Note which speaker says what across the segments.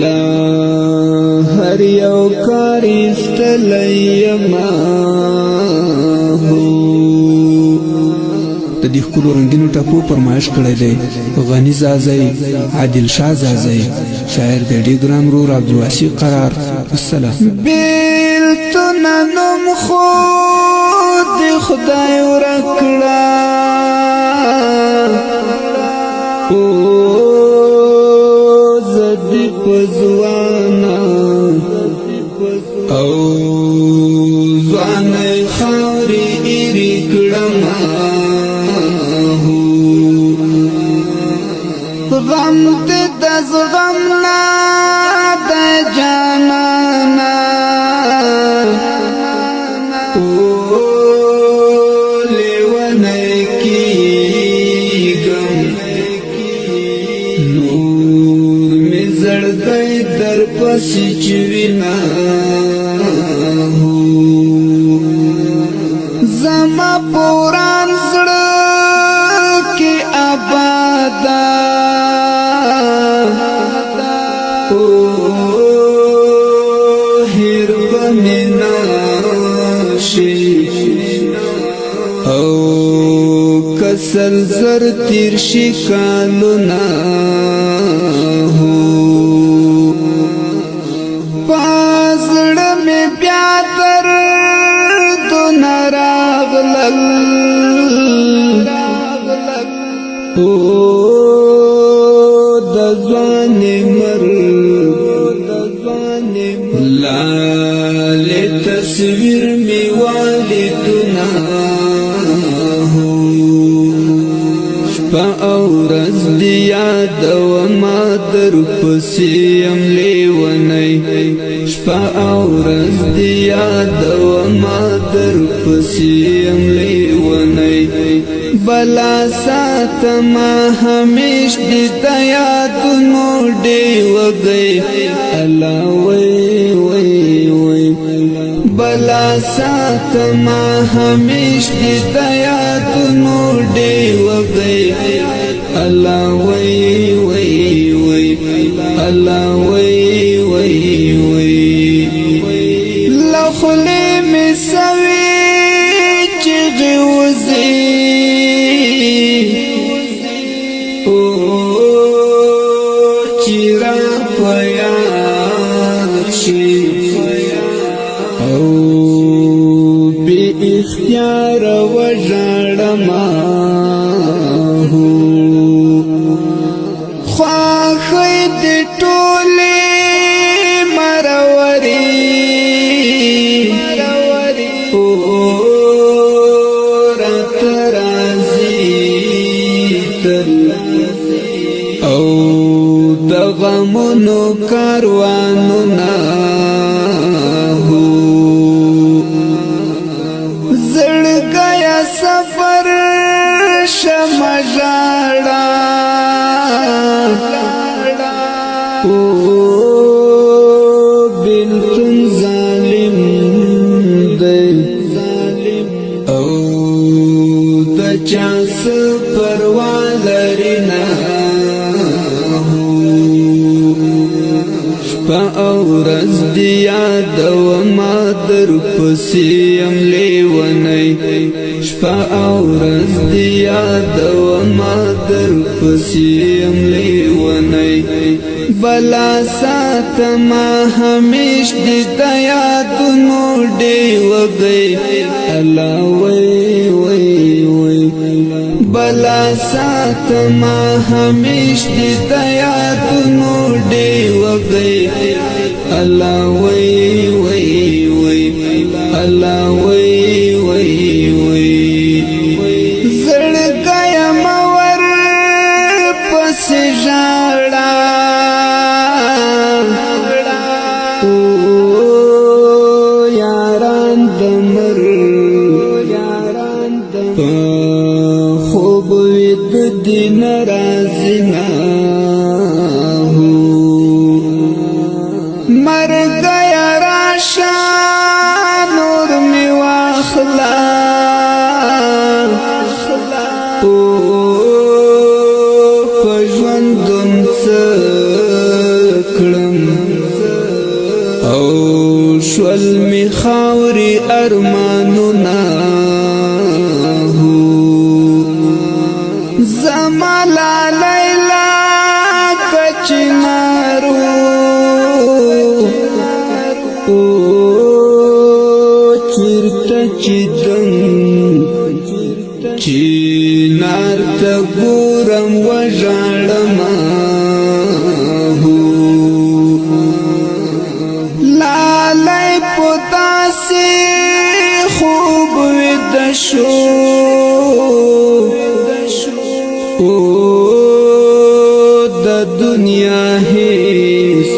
Speaker 1: لا هر یو کار استلیما د دې ښکلو رنګینو ټپو فرمایش کړی دی غنی زازی عادل شاه زازی شاعر د ډېر ګران ورور عبدالواسع قرار السلام بیلتون نوم خود خدای ورکړه او زدی پزوانا او زوانه خاورې ایری کړم غم دې د زغم نه د جانانا او لیونه کېږم نور مې زړګی در پسې چې وینا زما پوران زړه کې آبادا هیر بمینا شي او کسل زر تیر شي کالونا پازړه مې بیا دردونه راغلل او د ځوانې مرګ لالې تصویر مې والدونه شپه او ورځ دې یادومه در پسې یم لیونی شپه او ورځ دې یادومه در پسې یم لیونی بلا ساتما همیش دی د یادونو ډیوګي الله وای وای وای بلا ساتما همیش دی د یادونو ډیوګي الله وای وای وای الله وای وای وای لخلې می سوي چې غوزي او بی اختیار وژړما خواخې د ټولې مروري او رات راځي تل او د غمونو کاروانونه زړګیا سفر شمجاړه او بلتون ظالم دی او د چا څه پروا لري نه شپه او ورځ دې یادومه در پسې یم لیونی شپه او ورځ دې یادومه در پسې یم لیونی بلا ساتما همیش دې د یادونو ډیوګي الله وای وای وای بلا ساتما همیش دې د یادونو ډیوګي الله وای وای وای الله وای وای وای زړګیا مور پس ژړا او یاران دمر په خوب وید دین رازنا مرګ شول می خاوري ارمانونا زمالا لیلا کچنارو چیرته چیدن چینار ته ګورم وژاړم لالی پتاسې خوب ویده شو د دنیا هیڅ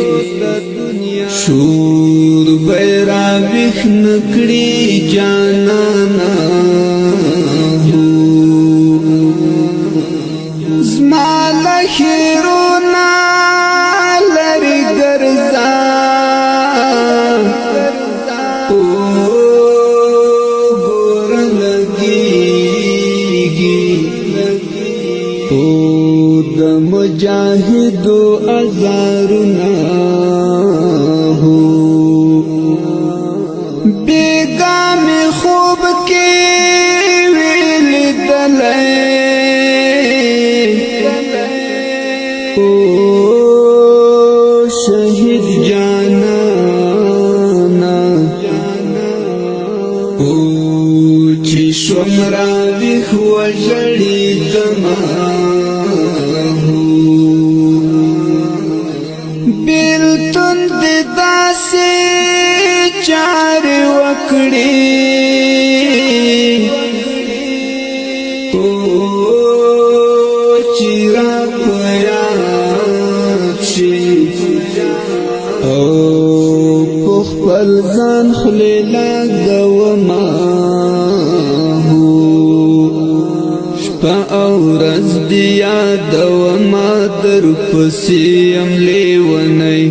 Speaker 1: شور بیرا ویښ نکړي جانانا زما له خیرونه لرې ګرځه ګوره لګېږي د مجاهدو ازارونه بیگا می خوب کې ولیدلې شهید جانانا چې شمرا ویښ وژړېدمه بیلتون دې داسې چارې وکړې چې را په یاد شي او په خپل ځان خولې لګومه شپه او ورځ دې یادومه درپسې یم لیونی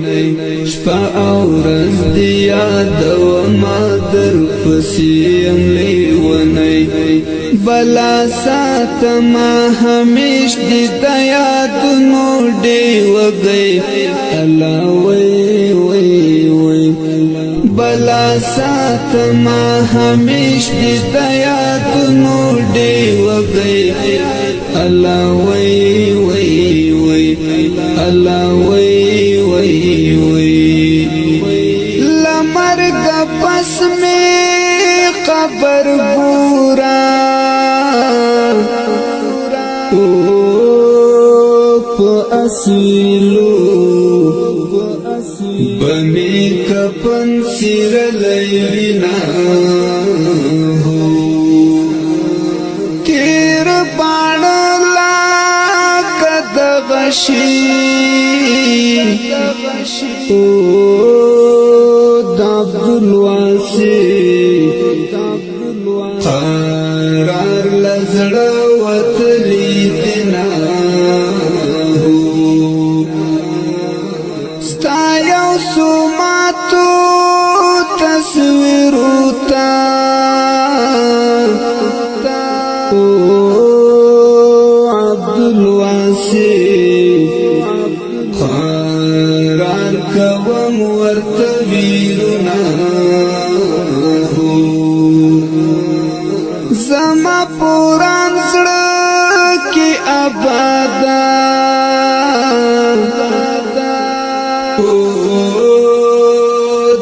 Speaker 1: شپه او ورځ دې یادومه درپسې یم لیونی بلا ساتمه همیش دې د یادونو ډېوګۍ الله وی وی وی بلا ساتمه همیش دې د یادونو ډېوګۍ الله وی وی وی الله وی وی وی لمرګ پس می قبر ګورا په اصیلو بمی کپن سیر لینا تیر باڼلا کد غشی د عبدالواسی قرار لزړه وتلی دینا ستا یو سوماتو تصویرو تا عبدالواسی قرار کوم ورته ویرونا زما پوران زړه کې آبادا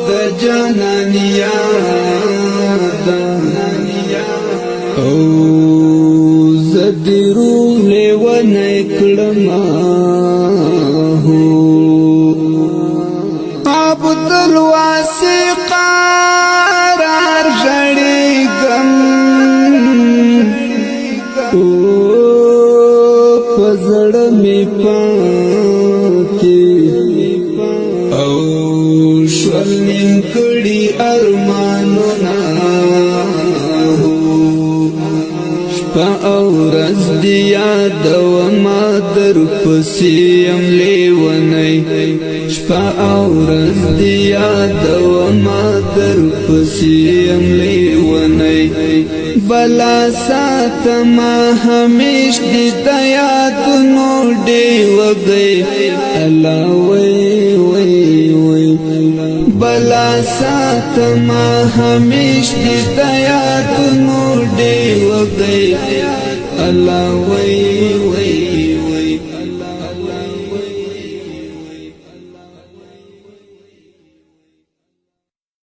Speaker 1: د جانانیا او زدرو لیونه کړم عبدالواسی قرار ژړېږم په زړه مې پاتې او شول نیم کړي ارمانونه شپه او ورځ دې یادومه درپسې یم لیونی شپه او ورځ دی یادومه در پسې یم لیونی بلا ساتمه همیش دی د یادونو ډیوګۍ الله وی وی وی بلا ساتمه همیش دی د یادونو ډیوګۍ الله وی وی